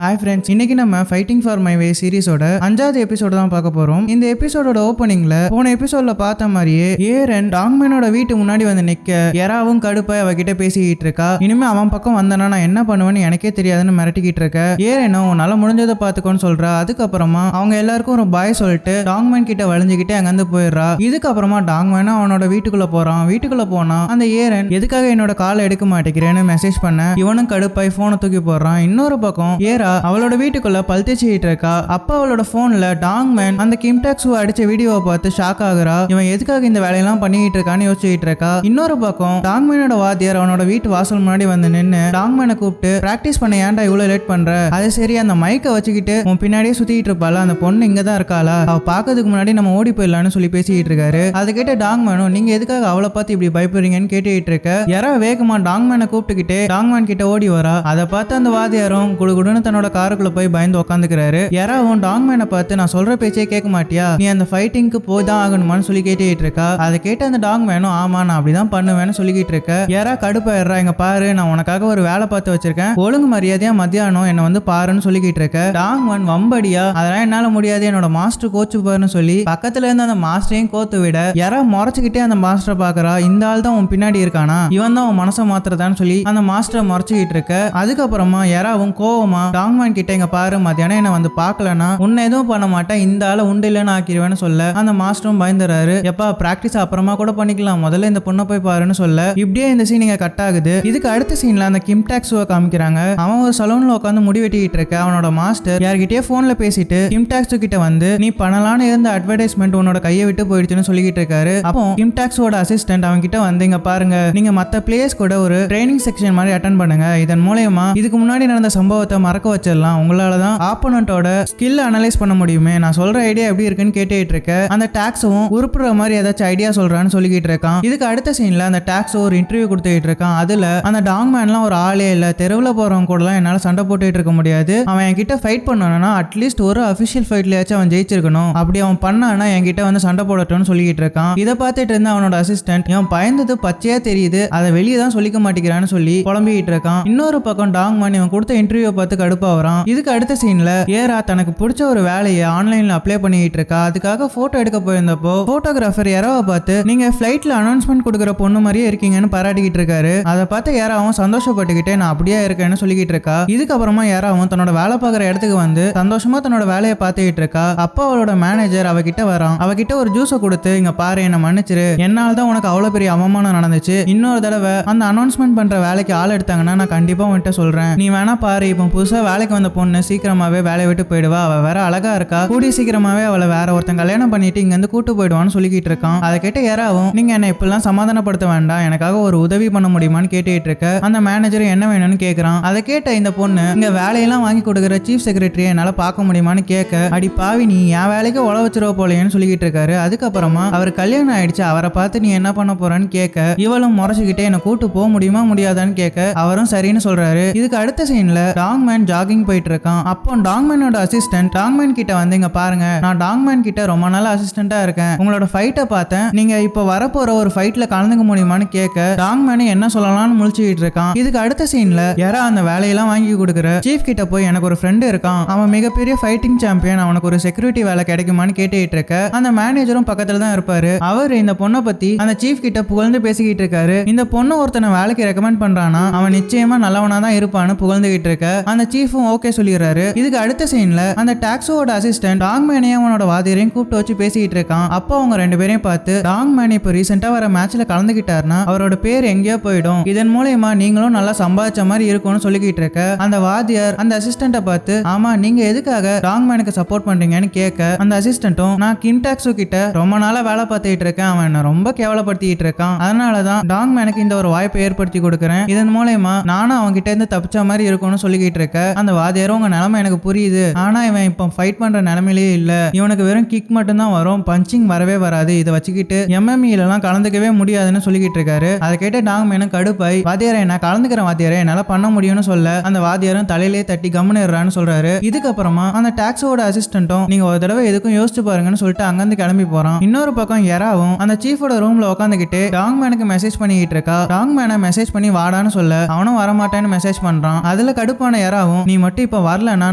Hi friends, இன்னைக்கு நம்ம fighting for my way சீரிஸோட 5வது எபிசோட தான் பார்க்க போறோம். இந்த எபிசோடோட ஓப்பனிங்ல போன எபிசோட்ல பார்த்த மாதிரியே ஏரன் டாங்மேனோட வீட்டு முன்னாடி வந்து நிக்க யாராவும் கடுப்பாய் அவகிட்ட பேசிக்கிட்டு இருக்கா. இனிமே அவன் பக்கம் வந்தனா நான் என்ன பண்ணுவேன்னு எனக்கே தெரியாதுன்னு மிரட்டிக்கிட்டு இருக்க. ஏரனும் உன்னால முடிஞ்சதை பார்த்துக்கோன்னு சொல்றா. அதுக்கப்புறமா அவங்க எல்லாருக்கும் ஒரு பாய் சொல்லிட்டு டாங்மேன் கிட்ட வளைஞ்சுக்கிட்டே அங்கிருந்து போயிடுறா. இதுக்கப்புறமா டாங்மேனும் அவனோட வீட்டுக்குள்ள போறான். வீட்டுக்குள்ள போனா அந்த ஏரன் எதுக்காக என்னோட காலை எடுக்க மாட்டேங்கிறேன்னு மெசேஜ் பண்ண இவனும் கடுப்பாய் போனை தூக்கி போடுறான். இன்னொரு பக்கம் ஏரா அவளோட வீட்டுக்குள்ள பல் தேய்ச்சிட்டு இருக்கா. அப்ப அவளோட போன்ல டாங்மேன் அந்த கிம்டாக்ஸ் அடிச்ச வீடியோவை பார்த்து ஷாக் ஆகுறா. இவன் எதுக்காக இந்த வேலையெல்லாம் பண்ணிட்டு இருக்கான்னு யோசிச்சுட்டு இருக்கா. இன்னொரு பக்கம் டாங்மேனோட வாத்தியார் அவனோட வீட்டு வாசல் முன்னாடி வந்து நின்று டாங்மேனை கூப்பிட்டு பிராக்டிஸ் பண்ண ஏன்டா இவ்வளவு லேட் பண்ற, அது சரி அந்த மைக்கை வச்சுக்கிட்டு உன் பின்னாடியே சுத்திட்டு இருப்பாளா, அந்த பொண்ணு இங்கதான் இருக்காளா, அவ பாக்கிறதுக்கு முன்னாடி நம்ம ஓடி போயிடலான்னு சொல்லி பேசிட்டு இருக்காரு. அதை கேட்ட டாங்மேனும் நீங்க எதுக்காக அவளை பார்த்து இப்படி பயப்படுறீங்கன்னு கேட்டுட்டு இருக்க. யாரா வேகமா டாங்மேனை கூப்பிட்டுக்கிட்டே டாங்மேன் கிட்ட ஓடி வரா. அதை பார்த்து அந்த வாத்தியாரும் குடுகுடுன்னு தன்னோட காருக்குள்ள போய் பயந்து உட்காந்துக்கிறாரு. யாராவும் டாங்மேனை பார்த்து நான் சொல்ற பேச்சே கேட்க மாட்டியா, நீ அந்த ஃபைட்டிங்க்கு போய் தான் ஆகணுமான்னு சொல்லி கேட்டுட்டு இருக்கா. அதை கேட்ட அந்த டாங்மேனும் ஆமா நான் அப்படிதான் பண்ணுவேன்னு சொல்லிக்கிட்டு இருக்க. யாரா கடுப்பாயிடுறா, இங்க பாரு நான் உனக்காக ஒரு வேலை பார்த்து வச்சிருக்கேன், ஒழுங்கு மரியாதையா மத்தியானம் என்ன வந்து பாருன்னு சொல்லிக்கிட்டு இருக்க. டாங்மேன் வம்படியா அதெல்லாம் என்னால முடியாது, என்னோட மாஸ்டர் கோச்சு பாருன்னு சொல்லி பக்கத்துல இருந்து அந்த மாஸ்டரையும் கோத்து விட யாரா முறைச்சுக்கிட்டே அந்த மாஸ்டரை பாக்குறா. இந்த ஆள் தான் உன் பின்னாடி இருக்கானா, இவன் தான் உன் மனசை மாத்துறதான்னு சொல்லி அந்த மாஸ்டரை முறைச்சுக்கிட்டு இருக்க. அதுக்கப்புறமா யாராவும் கோவமா டாங்மேன் கிட்ட இங்க பாரு மத்தியானம் என்ன வந்து பாக்கலனா உன்னை எதுவும் பண்ண மாட்டேன், இந்த ஆளை உண்டு இல்லைன்னு ஆக்கிடுவேன்னு சொல்ல அந்த மாஸ்டரும் பயந்துறாரு. எப்பா பிராக்டிஸ் அப்புறமா கூட பண்ணிக்கலாம், முதல்ல இந்த பொண்ணை போய் பாருன்னு சொல்ல இப்படியே இந்த சீன் இங்க கட் ஆகுது. இதுக்கு அடுத்த சீன்ல அந்த கிம்டாக்ஸுவை காமிக்கிறாங்க. அவன் ஒரு சலூன்ல உட்காந்து முடி வெட்டிட்டு இருக்க. அவனோட மாஸ்டர் யார்கிட்டயே போன்ல பேசிட்டு கிம்டாக்ஸ் கிட்ட வந்து நீ பண்ணலான்னு இருந்த அட்வர்டைஸ்மெண்ட் உன்னோட கையை விட்டு போயிடுச்சுன்னு சொல்லிக்கிட்டு இருக்காரு. அப்போ கிம்டாக்ஸோட அசிஸ்டன்ட் அவங்க கிட்ட வந்து இங்க பாருங்க, நீங்க மத்த பிளேயர்ஸ் கூட ஒரு ட்ரைனிங் செக்ஷன் மாதிரி அட்டென்ட் பண்ணுங்க, இதன் மூலமா இதுக்கு முன்னாடி நடந்த சம்பவத்தை மறக்க வச்சிடலாம், உங்களால தான் ஆப்போனன்ட்டோட ஸ்கில் அனலைஸ் பண்ண முடியுமே, நான் சொல்ற ஐடியா எப்படி இருக்குன்னு கேட்டுட்டு இருக்க. அந்த டாக்ஸும் உருப்புற மாதிரி ஏதாச்சும் ஐடியா சொல்றான்னு சொல்லிக்கிட்டு இருக்கான். இதுக்கு அடுத்த சீன்ல அந்த டாக்ஸ் ஒரு இன்டர்வியூ கொடுத்துட்டு இருக்கான். அதுல அந்த டாங்மேன்லாம் ஒரு ஆளே இல்ல, தெருவில் போறவங்க கூட என்னால சண்டை போட்டுட்டு இருக்க முடியாது, அவன் என்கிட்ட ஃபைட் பண்ணணும்னா அட்லீஸ்ட் ஒரு அபிஷியல் ஃபைட்லயாச்சும் அவன் ஜெயிச்சிருக்கணும், அப்படி அவன் பண்ணானா என்கிட்ட வந்து சண்டை போடட்டும்னு சொல்லிட்டு இருக்கான். இதை பார்த்துட்டு இருந்த அவனோட அசிஸ்டன்ட் இவன் பயந்தது பச்சையா தெரியுது, அதை வெளியே தான் சொல்லிக்க மாட்டேங்கிறான்னு சொல்லி புலம்பிக்கிட்டு இருக்கான். இன்னொரு பக்கம் டாங்மேன் இவன் கொடுத்த இன்டர்வியூ பார்த்து கடுப்பா வரான். இதுக்கு அடுத்த சீன்ல ஏரா தனக்கு பிடிச்ச ஒரு வேலையை ஆன்லைன்ல அப்ளை பண்ணிட்டு இருக்கா. அதுக்காக போட்டோ எடுக்க போயிருந்தப்போ போட்டோகிராஃபர் யாராவை பார்த்து நீங்க ஃபிளைட்ல அனௌன்ஸ்மெண்ட் கொடுக்குற பொண்ணு மாதிரியே இருக்கீங்கன்னு பாராட்டிக்கிட்டு இருக்காரு. அதை பார்த்து யாராவும் சந்தோஷப்பட்டுக்கிட்டே நான் அப்படியே இருக்கேன்னு சொல்லிக்கிட்டு இருக்கா. இதுக்கப்புறமா யாராவும் தன்னோட வேலை பார்க்குற இடத்துக்கு வந்து சந்தோஷமா தன்னோட வேலையை பார்த்துக்கிட்டு இருக்கா. அப்போ அவளோட மேனேஜர் அவகிட்ட வரான். அவகிட்ட ஒரு ஜூஸை கொடுத்து இங்க பாரு என்ன மன்னிச்சிரு, என்னால தான் உனக்கு அவ்வளவு பெரிய அவமானம் நடந்துச்சு, இன்னொரு தடவை அந்த அனௌன்ஸ்மெண்ட் பண்ற வேலைக்கு ஆள் எடுத்தாங்கன்னா நான் கண்டிப்பா உன்கிட்ட சொல்றேன், நீ வேணா பாரு, இப்போ புதுசா வேலைக்கு வந்த பொண்ணு சீக்கிரமாவே வேலையை விட்டு போயிடுவா, அவ வேற அழகா இருக்கா, கூடிய சீக்கிரமாவே அவளை வேற ஒருத்தன் கல்யாணம் பண்ணிட்டு இங்க இருந்து கூட்டு போயிடுவான்னு சொல்லிக்கிட்டு இருக்கான். அதை கேட்ட யாராவும் நீங்க என்ன இப்பெல்லாம் சமாதானப்படுத்த வேண்டாம், எனக்காக ஒரு உதவி பண்ண முடியுமான்னு கேட்டுட்டு இருக்க. அந்த மேனேஜர் என்ன வேணும்னு கேக்குறான். அதை கேட்ட இந்த பொண்ணு இங்க வேலையெல்லாம் வாங்கி கொடுக்குற சீஃப் செக்ரட்டரியை என்னால பார்க்க முடியுமான்னு கேட்க அடி பாவி நீ என் வேலைக்கு உழ வச்சிருவ போலேன்னு சொல்லிக்கிட்டு இருக்காரு. அதுக்கப்புறமா அவர் கல்யாணம் ஆயிடுச்சு, அவரை பார்த்து நீ என்ன பண்ண போறன்னு கேட்க இவளும் முறைச்சுக்கிட்டே என்ன கூட்டு போக முடியுமா முடியாதான்னு கேட்க அவரும் சரின்னு சொல்றாரு. இதுக்கு அடுத்த சீன்ல டாங்மேன் ஜாகிங் போயிட்டு இருக்கான். அப்போ டாங்மேனோட அசிஸ்டன்ட் டாங்மேன் கிட்ட வந்து இங்க பாருங்க, நான் டாங்மேன் கிட்ட ரொம்ப நாள் அசிஸ்டண்டா இருக்கேன், உங்களோட ஃபைட்டை பார்த்தேன், நீங்க இப்ப வரப்போற ஒரு ஃபைட்ல கலந்துக்க முடியுமான்னு கேட்க டாங்மேன் என்ன சொல்லலாம்னு முழிச்சுக்கிட்டு இருக்கான். இதுக்கு அடுத்த சீன்ல யாரா அந்த வேலையெல்லாம் வாங்கி கொடுக்குற சீஃப் கிட்ட போய் எனக்கு ஒரு ஃப்ரெண்ட் இருக்கான், அவன் மிகப்பெரிய ஃபைட்டிங் சாம்பியன், அவனுக்கு ஒரு செக்யூரிட்டி வேலை கிடைக்குமான்னு கேட்டுட்டு இருக்க. அந்த மேனேஜரும் பக்கத்துல தான் இருப்பாரு. அவர் இந்த பொண்ணை பத்தி அந்த சீஃப் கிட்ட புகழ்ந்து பேசிக்கிட்டு இருக்காரு. இந்த பொண்ணு ஒருத்தனை வேலைக்கு ரெக்கமெண்ட் பண்றானா அவன் நிச்சயமா நல்லவனா தான் இருப்பான்னு புகழ்ந்துகிட்டு இருக்க. அந்த சீஃபும் ஓகே சொல்லிடுறாரு. இதுக்கு அடுத்த சீன்ல அந்த டாக்ஸோட அசிஸ்டன்ட் டாங்மேனையும் அவனோட வாதியரையும் கூப்பிட்டு வச்சு பேசிட்டு இருக்கான். அப்போ அவங்க ரெண்டு பேரையும் பார்த்து டாங்மேன் இப்போ ரீசெண்டா வர மேட்ச்ல கலந்துகிட்டாருன்னா அவரோட பேர் எங்கேயோ போயிடும், இதன் மூலமா நீங்களும் நல்லா சம்பாதிச்ச மாதிரி இருக்கும்னு சொல்லிக்கிட்டு இருக்க. அந்த வாதியார் அந்த அசிஸ்டன்ட்டை பார்த்து ஆமா நீங்க எதுக்காக டாங்மேனுக்கு சப்போர்ட் பண்றீங்கன்னு கேட்க அந்த அசிஸ்டன்ட்டும் நான் கிம்டாக்ஸு கிட்ட ரொம்ப நாளா வேலை பார்த்துட்டு இருக்கேன், அவன் என்ன ரொம்ப கேவலப்படுத்திட்டு இருக்கான், அதனாலதான் டாங்மேனுக்கு இந்த ஒரு வாய்ப்பை ஏற்படுத்தி கொடுக்குறேன், இதன் மூலமா நானும் அவங்க கிட்ட இருந்து தப்பிச்ச மாதிரி இருக்கும்னு சொல்லிக்கிட்டு இருக்க. அந்த வாதியாரும் உங்க நிலைமை எனக்கு புரியுது, ஆனா இவன் இப்போ ஃபைட் பண்ற நிலைமையிலேயே இல்ல, இவனுக்கு வெறும் கிக் மட்டும் தான் வரும், பஞ்சிங் வரவே வராது, இதை வச்சுக்கிட்டு எம்எம்இல எல்லாம் கலந்துக்கவே முடியாதுன்னு சொல்லிக்கிட்டு இருக்காரு. அதை கேட்ட டாங்மேனும் கடுப்பாய் வாத்தியாரை நான் கலந்துக்கிறேன் வாத்தியாரை என்னால பண்ண முடியும்னு சொல்ல அந்த வாத்தியாரும் தலையிலே தட்டி கம்முன்னு சொல்றாரு. இதுக்கப்புறமா அந்த டாக்ஸோட அசிஸ்டன்ட்டும் நீங்க ஒரு தடவை எதுக்கும் யோசிச்சு பாருங்கன்னு சொல்லிட்டு அங்கிருந்து கிளம்பி போறான். இன்னொரு பக்கம் யாராவும் அந்த சீஃபோட ரூம்ல உட்காந்துக்கிட்டு டாங்மேனுக்கு மெசேஜ் பண்ணிட்டு இருக்கா. டாங்மேனை மெசேஜ் பண்ணி வாடான்னு சொல்ல அவனும் வரமாட்டேன்னு மெசேஜ் பண்றான். அதுல கடுப்பான யாராவும் நீ மட்டும் இப்ப வரலன்னா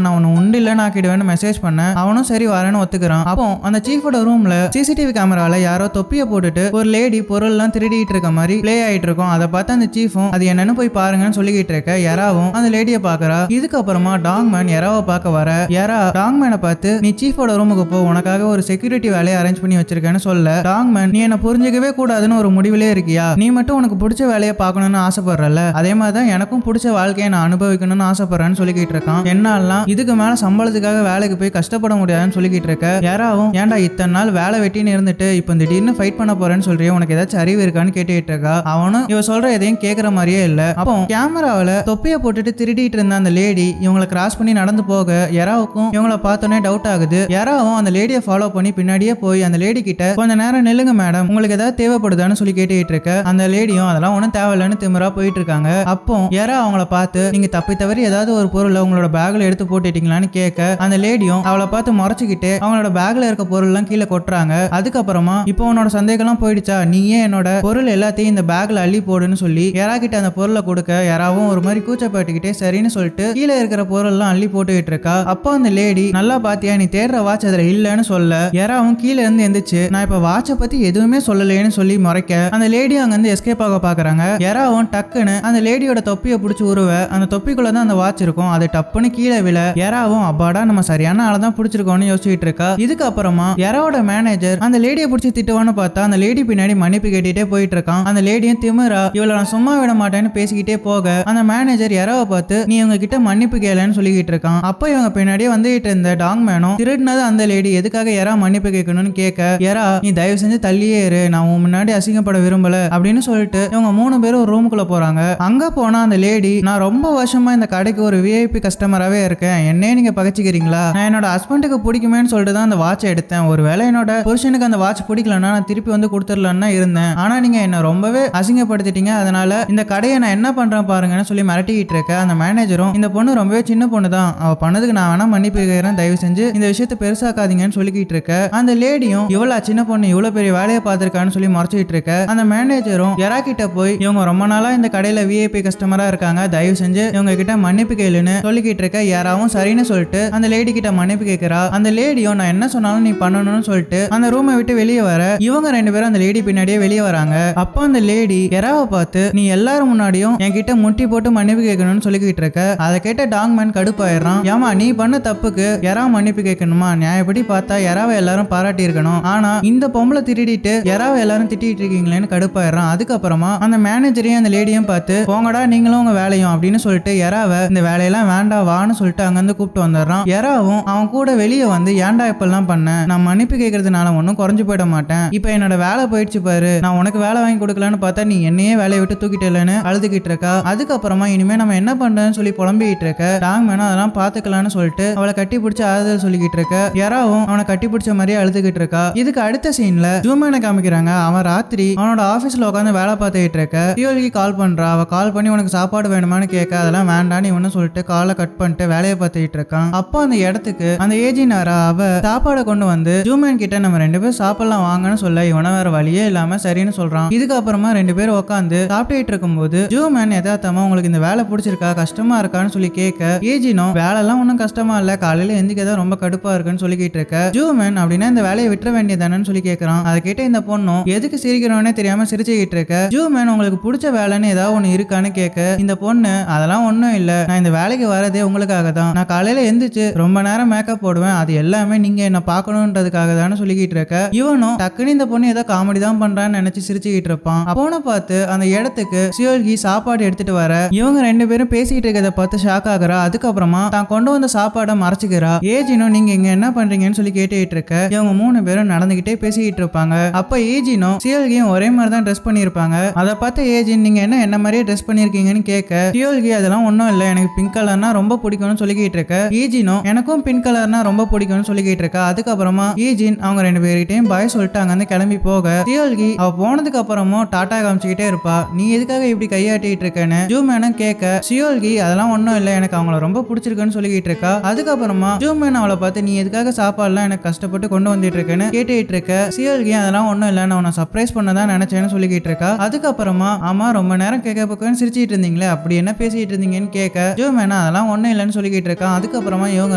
நான் உன்னை உண்டு இல்லைன்னு ஆக்கிடுவேன்னு மெசேஜ் பண்ண அவனும் சரி வரேன்னு ஒத்துக்கிறான். அப்போ அந்த சீஃபோட ரூம்ல சிசிடிவி கேமரால யாரோ தொப்பிய போட்டுட்டு ஒரு லேடி பொருள் எல்லாம் திருடிட்டு இருக்க மாதிரி பிளே ஆயிட்டு இருக்கும். அதை பார்த்து அந்த சீஃபும் அது என்னன்னு போய் பாருங்கன்னு சொல்லிக்கிட்டு இருக்க எராவும் அந்த லேடியை பாக்குறா. இதுக்கப்புறமா டாங்மேன் எராவை பார்க்க வர எரா டாங்மேனை பார்த்து நீ சீஃபோட ரூமுக்கு போ, உனக்காக ஒரு செக்யூரிட்டி வேலையை அரேஞ்ச் பண்ணி வச்சிருக்கேன்னு சொல்ல டாங்மேன் நீ என்ன புரிஞ்சுக்கவே கூடாதுன்னு ஒரு முடிவிலே இருக்கியா, நீ மட்டும் உனக்கு பிடிச்ச வேலையை பார்க்கணும்னு ஆசைப்படுறல, அதே மாதிரி தான் எனக்கும் பிடிச்ச வாழ்க்கையை நான் அனுபவிக்கணும்னு ஆசைப்படுறேன்னு சொல்லிக்கிட்டு இருக்கான். என்னாலாம் இதுக்கு மேல சம்பளத்துக்காக வேலைக்கு போய் கஷ்டப்பட முடியாதுன்னு சொல்லிக்கிட்டு இருக்க யாராவும் ஏன்டா இத்தனை நாள் வேலை வெட்டின்னு இருந்துட்டு இப்போ திடீர்னு ஃபைட் பண்ண போறேன்னு சொல்றியே, உனக்கு ஏதாச்சும் அறிவு இருக்கான்னு கேட்டுட்டு இருக்கா. அவனும் இவ சொல்ற எதையும் கேட்கற மாதிரியே இல்ல. அப்போ கேமராவில தொப்பிய போட்டுட்டு திருடிட்டு இருந்த அந்த லேடி இவங்களை கிராஸ் பண்ணி நடந்து போக யாராவுக்கும் இவங்களை பார்த்தோன்னே டவுட் ஆகுது. யாராவும் அந்த லேடியை ஃபாலோ பண்ணி பின்னாடியே போய் அந்த லேடி கிட்ட கொஞ்ச நேரம் நில்லுங்க மேடம், உங்களுக்கு ஏதாவது தேவைப்படுதான்னு சொல்லி கேட்டுட்டு இருக்க அந்த லேடியும் அதெல்லாம் ஒன்றும் தேவையில்லைன்னு திமிரா போயிட்டு இருக்காங்க. அப்போ யாரா அவங்கள பார்த்து நீங்க தப்பி தவறி ஏதாவது ஒரு பொருளை உங்களோட பேக்ல எடுத்து போட்டுட்டீங்களான்னு கேட்க அந்த லேடியும் அவளை பார்த்து முறைச்சிக்கிட்டு அவங்களோட பேக்ல இருக்க பொருள் எல்லாம் கீழே கொட்டுறாங்க. அதுக்கப்புறமா இப்போ உன்னோட சந்தேகம்லாம் போயிடுச்சா, நீயே என்னோட பொருள் எல்லாத்தையும் இந்த பேக்ல அள்ளி போடுன்னு சொல்லி யாரா கிட்ட அந்த பொருளை கொடுக்க யாராவும் ஒரு மாதிரி கூச்சப்பட்டுக்கிட்டே சரின்னு சொல்லிட்டு கீழே இருக்கிற பொருள் எல்லாம் அள்ளி போட்டுக்கிட்டு இருக்கா. அப்போ அந்த லேடி நல்லா பாத்தியா நீ தேடுற வாட்ச் அதுல இல்லன்னு சொல்ல யாராவும் கீழே இருந்து எந்திரிச்சு நான் இப்ப வாட்சை பத்தி எதுவுமே சொல்லலைன்னு சொல்லி முறைக்க அந்த லேடி அங்க இருந்து எஸ்கேப் ஆக பாக்குறாங்க. யாராவும் டக்குன்னு அந்த லேடியோட தொப்பியை பிடிச்சி உருவ அந்த தொப்பிக்குள்ளதான் அந்த வாட்ச் இருக்கும், அது டப்புன்னு கீழே விழ யாராவும் அப்பாடா நம்ம சரியான ஆளதான் பிடிச்சிருக்கோம்னு யோசிச்சுட்டு இருக்கா. இதுக்கப்புறமா யாராவோட மேனேஜர் அந்த லேடியை பிடிச்சி திட்டுவான்னு பார்த்தா அந்த லேடி பின்னாடி மன்னிப்பு கேட்டுட்டே போயிட்டு இருக்கான். அந்த லேடியும் திமிரா இவளை நான் சும்மா விட மாட்டேன்னு பேசிக்கிட்டே போக அந்த மேனேஜர் யாராவை பார்த்து நீ இவங்க கிட்ட மன்னிப்பு கேளன்னு சொல்லிக்கிட்டு இருக்கான். அப்ப இவங்க பின்னாடியே வந்துகிட்டு இருந்த டாங்மேனும் திருடினது அந்த லேடி எதுக்காக யாரா மன்னிப்பு கேட்கணும்னு கேட்க யாரா நீ தயவு செஞ்சு தள்ளியே இரு, நான் உன் முன்னாடி அசிங்கப்பட விரும்பல அப்படின்னு சொல்லிட்டு இவங்க 3 பேரும் ஒரு ரூமுக்குள்ள போறாங்க. அங்க போனா அந்த லேடி நான் ரொம்ப வருஷமா இந்த கடைக்கு ஒரு விஐபி கஸ்டமராகவே இருக்கேன், என்னே நீங்க பகச்சிக்கிறீங்களா, நான் என்னோட ஹஸ்பண்டுக்கு பிடிக்குமேன்னு சொல்லிட்டு தான் அந்த வாட்சை எடுத்தேன், ஒருவேளை என்னோட புருஷனுக்கு அந்த வாட்ச் பிடிக்கலன்னா நான் திருப்பி வந்து கொடுத்துடலான்னு இருந்தேன், ஆனா நீங்க என்ன ரொம்பவே அசிங்கப்படுத்திட்டீங்க, அதனால இந்த கடையை நான் என்ன பண்றேன் பாருங்கன்னு சொல்லி மிரட்டிக்கிட்டு இருக்க அந்த மேனேஜரும் இந்த பொண்ணு ரொம்பவே சின்ன பொண்ணு தான், அவ பண்ணதுக்கு நான் வேணா மன்னிப்பு கேட்கிறேன், தயவு செஞ்சு இந்த விஷயத்தை பெருசாக்காதீங்கன்னு சொல்லிக்கிட்டு இருக்க அந்த லேடியும் இவ்வளவு சின்ன பொண்ணு இவ்வளவு பெரிய வேலையை பார்த்திருக்கான்னு சொல்லி மறைச்சிட்டு இருக்க அந்த மேனேஜரும் யாரா கிட்ட போய் இவங்க ரொம்ப நாளா இந்த கடையில விஐபி கஸ்டமரா இருக்காங்க, தயவு செஞ்சு இவங்க கிட்ட மன்னிப்பு கேளுன்னு சொல்லிக்கிட்டு இருக்க யாராவும் சரின்னு சொல்லிட்டு அந்த லேடி கிட்ட மன்னிப்பு கேட்கிறா. அந்த லேடியும் நான் என்ன சொன்னாலும் நீ பண்ணணும்னு சொல்லிட்டு அந்த ரூமை விட்டு வெளியே வர இவங்க 2 பேரும் அந்த லேடி பின்னாடியே வெளியே வராங்க. அப்போ அந்த லேடி யாராவை பார்த்து நீ எல்லாரும் முன்னாடியும் என்கிட்ட முட்டி போட்டு மன்னிப்பு கேட்கணும்னு சொல்லிக்கிட்டு இருக்க. அதை கேட்ட டாங்மேன் கடுப்பாயிடுறான். ஏமா நீ பண்ண தப்புக்கு யாரா மன்னிப்பு கேட்கணுமா, நியாயப்படி பார்த்தா யாராவை எல்லாரும் பாராட்டி இருக்கணும், ஆனா இந்த பொம்பளை திருடிட்டு யாராவை எல்லாரும் திட்டிட்டு இருக்கீங்களேன்னு கடுப்பாயிடுறான். அதுக்கப்புறமா அந்த மேனேஜரையும் அந்த லேடியும் பார்த்து போங்கடா நீங்களும் உங்க வேலையும் அப்படின்னு சொல்லிட்டு யாராவை இந்த வேலையெல்லாம் வேண்டாம் வான்னு சொல்லிட்டு அங்கிருந்து கூப்பிட்டு வந்துடுறான். யாராவும் அவன் கூட வெளியே வந்து ஏன்டா இப்பெல்லாம் பண்ண, நான் மன்னிப்பு கேட்கறதுனால ஒன்னும் குறைஞ்சு போயிட மாட்டேன், இப்ப என்னோட வேலை போயிடுச்சு பாரு, நான் உனக்கு வேலை வாங்கி கொடுக்கலான்னு பார்த்தா நீ என்னையே வேலையை விட்டு தூக்கிட்டேன்னு அழுதுகிட்டு இருக்கா. அதுக்கப்புறமா இனிமே நம்ம என்ன பண்றேன்னு சொல்லி புலம்பிக்கிட்டு இருக்க டாங்மேனும் அதெல்லாம் பாத்துக்கலாம்னு சொல்லிட்டு அவளை கட்டி பிடிச்சி ஆறுதல் சொல்லிக்கிட்டு இருக்க யாராவும் அவனை கட்டி பிடிச்ச மாதிரியே அழுதுகிட்டு இருக்கா. இதுக்கு அடுத்த சீன்ல ஜூமேனை காமிக்கிறாங்க. அவன் ராத்திரி அவனோட ஆபீஸ்ல உட்காந்து வேலை பார்த்துக்கிட்டு இருக்க தியோலிக்கு கால் பண்றா. அவ கால் பண்ணி உனக்கு சாப்பாடு வேணுமான்னு கேட்க அதெல்லாம் வேண்டான்னு இவனு சொல்லிட்டு காலை கட் பண்ணிட்டு வேலையை பார்த்துக்கிட்டு இருக்கான். அப்போ அந்த இடத்துக்கு அந்த ஏஜினாரா அவ சாப்பாடை கொண்டு வந்து ஜூமேன் கிட்ட நம்ம 2 பேரும் சாப்பிடலாம் வாங்கன்னு சொல்ல இவனை வேற வழியே இல்லாம சரின்னு சொல்றான். இதுக்கப்புறமா 2 பேரும் உட்காந்து சாப்பிட்டுட்டு இருக்கும்போது ஜூமேன் யதார்த்தமா உங்களுக்கு இந்த வேலை பிடிச்சிருக்கா கஷ்டமா இருக்கான்னு சொல்லி கேட்க ஏஜினோ வேலைலாம் ஒன்றும் கஷ்டமா இல்ல, காலையில எந்திக்கதான் ரொம்ப கடுப்பா இருக்குன்னு சொல்லிக்கிட்டு இருக்க ஜூமேன் அப்படின்னா இந்த வேலையை விட்டுற வேண்டியதானு சொல்லி கேட்கறான். அதை கேட்ட இந்த பொண்ணும் எதுக்கு சிரிக்கிறோன்னே தெரியாம சிரிச்சுக்கிட்டு இருக்க ஜூமேன் உங்களுக்கு பிடிச்ச வேலைன்னு ஏதாவது ஒண்ணு இருக்கான்னு கேட்க இந்த பொண்ணு அதெல்லாம் ஒன்றும் இல்ல, நான் இந்த வேலைக்கு வரதே உங்களுக்காக தான், நான் காலையில எந்திரிச்சு ரொம்ப நேரம் மேக்கப் போடுவேன், அது எல்லாமே நீங்க என்ன பார்க்கணுன்றதுக்காக தான் சொல்லிக்கிட்டு இருக்க இவனும் டக்குன்னு இந்த பொண்ணு ஏதோ காமெடி தான் பண்றான்னு நினைச்சு சிரிச்சுக்கிட்டு இருப்பான். அப்போன பார்த்து அந்த இடத்துக்கு சியோல்கி சாப்பாடு எடுத்துட்டு வர இவங்க 2 பேரும் பேசிட்டு இருக்கிறத பார்த்து ஷாக் ஆகுறா. அதுக்கப்புறமா தான் கொண்டு வந்த சாப்பாடை மறைச்சுக்கிறா. ஏஜினோ நீங்க இங்க என்ன பண்றீங்கன்னு சொல்லி கேட்டுட்டு இருக்க இவங்க 3 பேரும் நடந்துகிட்டே பேசிக்கிட்டு இருப்பாங்க. அப்ப ஏஜினோ சியோல்கியும் ஒரே மாதிரி தான் ட்ரெஸ் பண்ணிருப்பாங்க. அதை பார்த்து ஏஜின் நீங்க என்ன மாதிரியே ட்ரெஸ் பண்ணிருக்கீங்கன்னு கேட்க சியோல்கி அதெல்லாம் ஒன்றும் இல்லை, எனக்கு பிங்க் கலர்னா ரொம்ப பிடிக்கும்னு சொல்லிக்கிட்டு இருக்க ஏஜினோ எனக்கும் பிங்க் கலர்னா ரொம்ப பிடிக்கும்னு சொல்லிக்கிட்டு இருக்கா. அதுக்கப்புறமா ஏஜின் அவங்க 2 பேர்கிட்டையும் பாய் சொல்லிட்டு அங்க இருந்து கிளம்பி போக சியோல்கி அவ போனதுக்கு அப்புறமும் டாட்டா காமிச்சுக்கிட்டே இருப்பா. நீ எதுக்காக இப்படி கையாட்டிட்டு இருக்கேன்னு ஜூமேனும் கேட்க சியோல்கி அதெல்லாம் ஒன்றும் இல்லை, எனக்கு அவங்கள ரொம்ப பிடிச்சிருக்குன்னு சொல்லிக்கிட்டு இருக்கா. அதுக்கப்புறமா ஜூமேன் அவளை பார்த்து நீ எதுக்காக சாப்பாடுலாம் எனக்கு கஷ்டப்பட்டு கொண்டு வந்துட்டு இருக்கேன்னு கேட்டுட்டு இருக்க சியோல்கி அதெல்லாம் ஒன்றும் இல்லை, நான் உன்னை சர்ப்ரைஸ் பண்ணதான் நினைச்சேன்னு சொல்லிக்கிட்டு இருக்கா. அதுக்கப்புறமா ஆமா ரொம்ப நேரம் கேட்க பக்கம்னு சிரிச்சிட்டு இருந்தீங்களே அப்படி என்ன பேசிட்டு இருந்தீங்கன்னு கேட்க ஜூமேனா அதெல்லாம் ஒண்ணும் இல்லைன்னு சொல்லிக்கிட்டு இருக்கான். அதுக்கப்புறமா இவங்க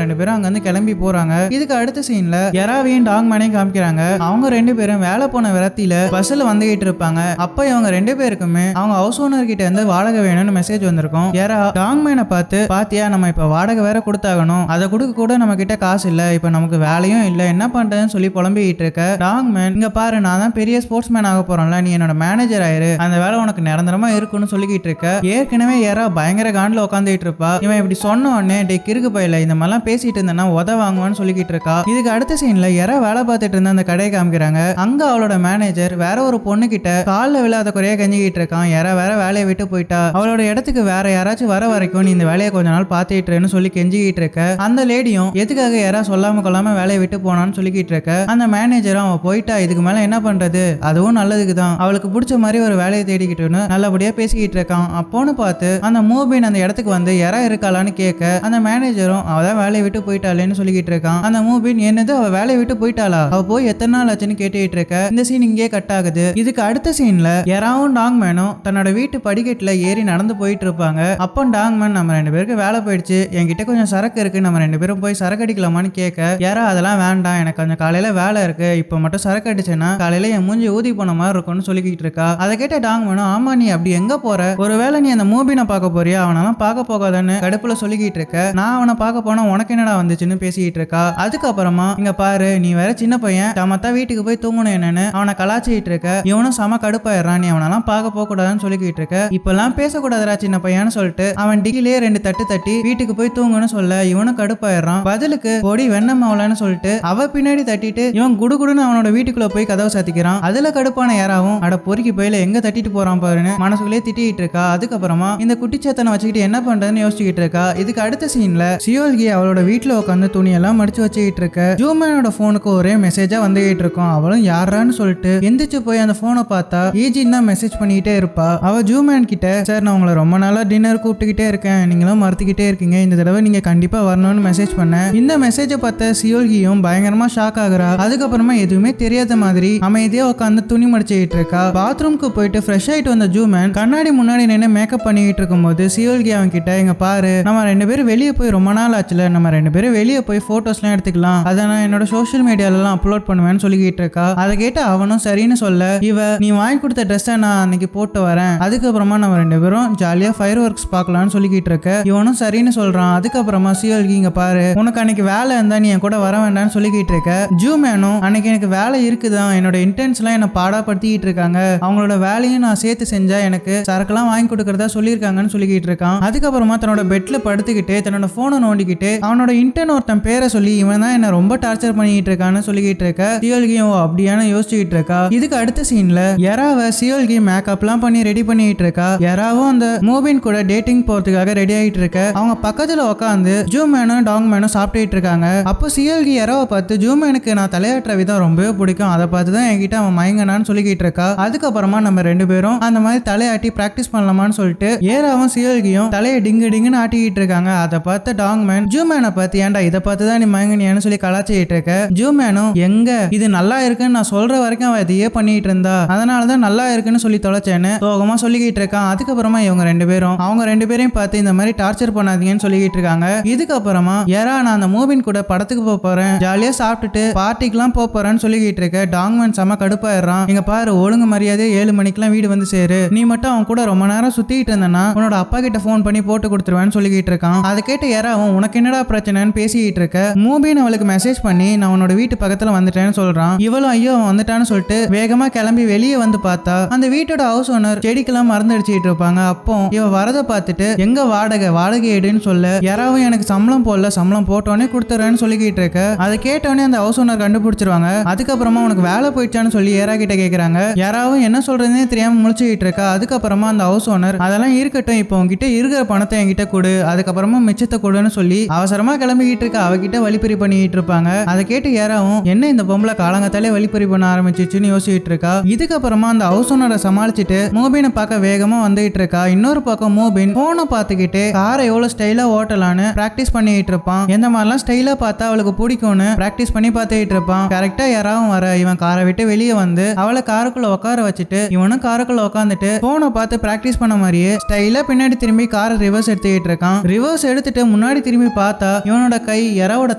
2 பேரும் அங்க இருந்து கிளம்பி போறாங்க. இதுக்கு அடுத்த சீன்ல எராவையும் டாங்மேனையும் காமிக்கிறாங்க. அவங்க 2 பேரும் வேலை போன விரத்தில பஸ்ல வந்துகிட்டு இருப்பாங்க. அப்ப இவங்க 2 பேருக்குமே அவங்க ஹவுஸ் ஓனர் கிட்ட இருந்து வாடகை வேணும்னு மெசேஜ் வந்திருக்கும். எரா டாங்மேனை பார்த்து, பாத்தியா நம்ம இப்ப வாடகை வேற கொடுத்தாகணும், அதை கொடுக்க கூட நம்ம கிட்ட காசு இல்ல, இப்ப நமக்கு வேலையும் இல்ல, என்ன பண்றதுன்னு சொல்லி புலம்பிக்கிட்டு இருக்க. டாங்மேன், இங்க பாரு நான் தான் பெரிய ஸ்போர்ட்ஸ் மேன் ஆக போறேன்ல, நீ என்னோட மேனேஜர் ஆயிரு, அந்த வேலை உனக்கு நிரந்தரமா இருக்குன்னு சொல்லிக்கிட்டு இருக்க. ஏற்கனவே யாரா பயங்கர காண்டில் உட்காந்துட்டு இருப்பா. இவன் இப்படி சொன்ன உடனே டே கிறுக்கு பையில இந்த மாதிரிலாம் பேசிட்டு இருந்தேன்னா உத வாங்குவான்னு சொல்லிக்கிட்டு இருக்கா. இதுக்கு அடுத்த சீன்ல யாரா வேலை பார்த்துட்டு இருந்த அந்த கடையை காமிக்கிறாங்க. அங்க அவளோட மேனேஜர் வேற ஒரு பொண்ணு கிட்ட காலில் விழாத குறைய கஞ்சிக்கிட்டு இருக்கான். யாரா வேற வேலையை விட்டு போயிட்டா, அவளோட இடத்துக்கு வேற யாராச்சும் வர வரைக்கும் நீ இந்த வேலையை கொஞ்ச நாள் பார்த்துட்டு சொல்லி கெஞ்சிக்கிட்டு இருக்க. அந்த லேடியும் எதுக்காக யாரா சொல்லாம கொள்ளாம வேலையை விட்டு போனான்னு சொல்லிக்கிட்டு இருக்க. அந்த மேனேஜரும் அவன் போயிட்டா, இதுக்கு மேல என்ன பண்றது, அதுவும் நல்லதுக்கு தான், அவளுக்கு பிடிச்ச மாதிரி ஒரு வேலையை தேடிக்கிட்டுன்னு நல்லபடியா பேசிக்கிட்டு இருக்கான். அப்போன்னு பார்த்து அந்த மூபின் அந்த இடத்துக்கு வந்து யாரா இருக்காளான்னு கேட்க, அந்த மேனேஜரும் அவதான் வேலையை விட்டு போயிட்டாளேன்னு சொல்லிக்கிட்டு இருக்கான். அந்த மூபின், என்னது அவ வேலையை விட்டு போயிட்டாளா, அவ போய் எத்தனை நாள் ஆச்சுன்னு கேட்டுக்கிட்டு இருக்க. இந்த சீன் இங்கே கட் ஆகுது. இதுக்கு அடுத்த சீன்ல எராவும் டாங்மேனும் தன்னோட வீட்டு படிக்கட்டுல ஏறி நடந்து போயிட்டு இருப்பாங்க. அப்போ டாங்மேன், நம்ம 2 பேருக்கு வேலை போயிடுச்சு, என்கிட்ட கொஞ்சம் சரக்கு இருக்கு, நம்ம 2 பேரும் போய் சரக்கு அடிக்கலாமான்னு கேட்க, யாரா அதெல்லாம் வேண்டாம், எனக்கு கொஞ்சம் காலையில வேலை இருக்கு, இப்ப மட்டும் சரக்கு அடிச்சேன்னா காலையில என் மூஞ்சி ஊதி போன மாதிரி இருக்கும்னு சொல்லிக்கிட்டு இருக்கா. அதை கேட்ட டாங்மேனும், ஆமா நீ அப்படி எங்க போற, ஒருவேளை நீ அந்த மூபினை பார்க்க போறியா, அவனெல்லாம் பார்க்க போகாதன்னு கடுப்புல சொல்லிக்கிட்டு இருக்க. நான் அவனை பார்க்க போனா உனக்கு என்னடா வந்துச்சுன்னு பேசிக்கிட்டு இருக்கா. அதுக்கப்புறமா இங்க பாரு, நீ வேற சின்ன பையன், தமத்தா வீட்டுக்கு போய் தூங்கணும் என்னன்னு அவனை கலாச்சிக்கிட்டு இருக்க. இவனும் சம கடுப்பாயிடுறான், நீ அவனெல்லாம் பார்க்க போக கூடாதுன்னு சொல்லிக்கிட்டு இருக்க. இப்பெல்லாம் பேசக்கூடாதுரா சின்ன பையன்னு சொல்லிட்டு அவன் டிகிலே 2 தட்டு தட்டி வீட்டுக்கு போய் தூங்கணும்னு சொல்ல இவனும் கடுப்பாயிடுறான். பதிலுக்கு பொடி வெண்ணம் அவளன்னு சொல்லிட்டு அவ பின்னாடி தட்டிட்டு இவன் குடுகுடுன்னு அவனோட வீட்டுக்குள்ள போய் கதவை சாத்திக்கிறான். அதுல கடுப்பான யாராவும், அட பொறுக்கி போயில எங்க தட்டிட்டு போறான் பாருன்னு மனசுக்குள்ளே திட்டிட்டு இருக்கா. அதுக்கப்புறமா இந்த குட்டிச்சாத்தனை வச்சுக்கிட்டு என்ன பண்றதுன்னு யோசிச்சுக்கிட்டு இருக்கா. இதுக்கு அடுத்த சீன்ல சியோல்கி அவளோட வீட்டுல உட்காந்து துணியெல்லாம் மடிச்சு வச்சுக்கிட்டு இருக்க. ஜூமேனோட போனுக்கு ஒரே மெசேஜா வந்துகிட்டு இருக்கும். அவளும் யாரான்னு சொல்லிட்டு எந்திரிச்சு போய் அந்த போனை பார்த்தா ஈஜின் தான் மெசேஜ் பண்ணிக்கிட்டே இருப்பா. அவ ஜூமேன் கிட்ட, சார் நான் உங்களை ரொம்ப நாளா டின்னர் கூப்பிட்டுக்கிட்டே இருக்கேன், நீங்களும் மறுத்துக்கிட்டே இருக்கீங்க, இந்த தடவை நீங்க கண்டிப்பா வரணும்னு மெசேஜ் பண்ணேன். இந்த மெசேஜை பார்த்த சியோல்கியும் பயங்கரமா ஷாக் ஆகுறா. அதுக்கப்புறமா எதுவுமே தெரியாத மாதிரி அமைதியா உட்காந்து துணி மடிச்சுக்கிட்டு இருக்கா. பாத்ரூம்க்கு போயிட்டு ஃப்ரெஷ் ஆயிட்டு வந்த ஜூமேன் கண்ணாடி முன்னாடி நின்று மேக்கப் பண்ணிக்கிட்டு இருக்கும்போது சியோல்கி அவன் கிட்ட, இங்க பாரு நம்ம 2 பேரும் வெளியே போய் ரொம்ப நாள் ஆச்சுல, நம்ம 2 பேரும் வெளியே போய் போட்டோஸ்லாம் எடுத்துக்கலாம், அதை நான் என்னோட சோஷியல் மீடியாலலாம் அப்லோட் பண்ணுவேன்னு சொல்லிக்கிட்டு இருக்கா. அதை கேட்டு அவனும் சரின்னு சொல்ல, இவ நீ வாங்கி கொடுத்த ட்ரெஸ்ஸை நான் அன்னைக்கு போட்டு வரேன், அதுக்கப்புறமா நம்ம 2 பேரும் ஜாலியா ஃபயர் ஒர்க்ஸ் பார்க்கலாம்னு சொல்லிக்கிட்டு இருக்க. இவனும் சரின்னு சொல்றான். அதுக்கப்புறமா சியோல்கி, இங்க பாரு உனக்கு அன்னைக்கு வேலை இருந்தா நீ என் கூட வர வேண்டாம்னு சொல்லிக்கிட்டு இருக்க. ஜூமேனும், அன்னைக்கு எனக்கு வேலை இருக்குதான், என்னோட இன்டென்ஸ்லாம் என்ன பாடாப்படுத்திக்கிட்டு இருக்காங்க, அவங்களோட வேலையும் நான் சேர்த்து செஞ்சா எனக்கு சரக்குலாம் வாங்கி கொடுக்கறதா சொல்லியிருக்காங்கன்னு சொல்லிக்கிட்டு இருக்கான். அதுக்கப்புறமா தன்னோட பெட்ல படுத்துக்கிட்டு தன்னோட போனை நோண்டிக்கிட்டு அவனோட இன்டர்ன் ஒருத்தன் பேரை சொல்லி இவன் தான் என்ன ரொம்ப டார்ச்சர் பண்ணிக்கிட்டு இருக்கான்னு சொல்லிக்கிட்டு இருக்க. சியோல்கியும் அப்படியான யோசிச்சுக்கிட்டு இருக்கா. இதுக்கு அடுத்த சீன்ல எராவை சியோல்கி மேக்கப்லாம் பண்ணி ரெடி பண்ணிட்டு இருக்கா. எராவும் அந்த மூபின் கூட டேட்டிங் போறதுக்காக ரெடி ஆகிட்டு இருக்க. அவங்க பக்கத்துல உட்காந்து ஜூமேனும் டாங்மேனும் சாப்பிட்டுட்டு இருக்காங்க. அப்போ சியோல்கி எராவை பார்த்து, ஜூமேனுக்கு நான் தலையாட்டுற விதம் ரொம்பவே பிடிக்கும், அதை பார்த்து தான் என்கிட்ட அவன் மயங்கனான்னு சொல்லிக்கிட்டு இருக்கா. அதுக்கப்புறமா நம்ம 2 பேரும் அந்த மாதிரி தலையாட்டி பிராக்டிஸ் பண்ணலாமான்னு சொல்லிட்டு ஏராவும் சியோல்கியும் தலையை டிங்கு டிங்குன்னு ஆட்டிக்கிட்டு இருக்காங்க. அதை பார்த்து டாங்மேன், ஜூமேனை பார்த்து, ஏன்டா இதை பார்த்து தான் நீ மயங்கனியான்னு சொல்லி கலாச்சிக்கிட்டு இருக்க. ஜூமேனும், எங்க இது நல்லா இருக்குன்னு நான் சொல்ற வரைக்கும் அவ இதையே பண்ணிட்டு இருந்தா, அதனாலதான் நல்லா இருக்குன்னு சொல்லி தொலைச்சேன்னு சோகமா சொல்லிக்கிட்டு இருக்கான். அதுக்கப்புறமா இவங்க 2 பேரும் அவங்க 2 பேரையும் பார்த்து இந்த மாதிரி டார்ச்சர் பண்ணாதீங்கன்னு சொல்லிக்கிட்டு இருக்காங்க. இதுக்கப்புறமா யாரா நான் அந்த மூவின் கூட படத்துக்கு போறேன், ஜாலியா சாப்பிட்டுட்டு பார்ட்டிக்கெல்லாம் போறேன்னு சொல்லிக்கிட்டு இருக்க. டாங்மேன் செம கடுப்பாயிடுறான். இங்க பாரு ஒழுங்கு மரியாதை 7 மணிக்கெல்லாம் வீடு வந்து சேரு, நீ மட்டும் அவன் கூட ரொம்ப நேரம் சுத்திட்டு இருந்தனா உன்னோட அப்பா கிட்ட போன் பண்ணி போட்டு கொடுத்துருவேன்னு சொல்லிக்கிட்டு இருக்கான். அதை கேட்டு யாராவும், உனக்கு என்னடா பிரச்சனைன்னு பேசிக்கிட்டு இருக்க. மூபின் அவளுக்கு மெசேஜ் பண்ணி நான் உன்னோட வீட்டு பக்கத்துல வந்துட்டேன்னு சொல்றான். இவளும் ஐயோ அவன் வந்துட்டான்னு சொல்லிட்டு வேகமா கிளம்பி வெளியே வந்து பார்த்தா அந்த வீட்டோட ஹவுஸ் ஓனர் செடிக்கெல்லாம் மருந்து அடிச்சுட்டு இருப்பாங்க. அப்போ இவ வரதை பார்த்துட்டு, எங்க வாடகை எடுன்னு சொல்ல, யாராவும் எனக்கு சம்பளம் போடல, சம்பளம் போட்டோன்னே கொடுத்துறேன்னு சொல்லிக்கிட்டு இருக்க. அதை கேட்டோடனே அந்த ஹவுஸ் ஓனர் கண்டுபிடிச்சிருவாங்க. அதுக்கப்புறமா உனக்கு வேலை போயிடுச்சான்னு சொல்லி ஏரா கிட்ட கேட்கறாங்க. யாராவும் என்ன சொல்றதுன்னே தெரியாம முழிச்சுக்கிட்டு இருக்கா. அதுக்கப்புறமா அந்த ஹவுஸ் ஓனர், அதெல்லாம் இருக்கட்டும், இப்போ உங்ககிட்ட இருக்கிற பணத்தை என்கிட்ட கொடு, அதுக்கப்புறமா மிச்சத்தை கொடுன்னு சொல்லி அவசரமா கிளம்பிக்கிட்டு இருக்க. அவகிட்ட வழிப்பறி பண்ணிட்டு இருப்பாங்க. அதை கேட்டு யாராவும், என்ன இந்த பொம்பளை காலங்கத்தாலே வழிப்பறி பண்ண ஆரம்பிச்சிச்சுன்னு யோசிச்சுட்டு இருக்கா. இதுக்கப்புறமா அந்த ஹவுஸ் ஓனரை சமாளிச்சுட்டு மூபினை பார்க்க வேகமா வந்துகிட்டு இருக்கா. இன்னொரு பக்கம் மூபின் போனை பார்த்துக்கிட்டு காரை எவ்வளவு ஸ்டைலா ஓட்டலான்னு பிராக்டிஸ் பண்ணிட்டு இருப்பான். எந்த மாதிரிலாம் ஸ்டைலா பார்த்தா அவளுக்கு பிடிக்கும்னு பிராக்டிஸ் பண்ணி பார்த்துட்டு இருப்பான். கரெக்டா யாராவும் வர இவன் காரை விட்டு வெளியே வந்து அவளை காருக்குள்ள உட்கார வச்சுட்டு இவனும் காருக்குள்ள உட்காந்துட்டு போனை பார்த்து பிராக்டிஸ் பண்ண மாதிரியே ஸ்டைலா பின்னாடி திரும்பி காரை ரிவர்ஸ் எடுத்துக்கிட்டு இருக்கான். ரிவர்ஸ் எடுத்துட்டு முன்னாடி திரும்பி பார்த்தா இவனோட கை எறாவோட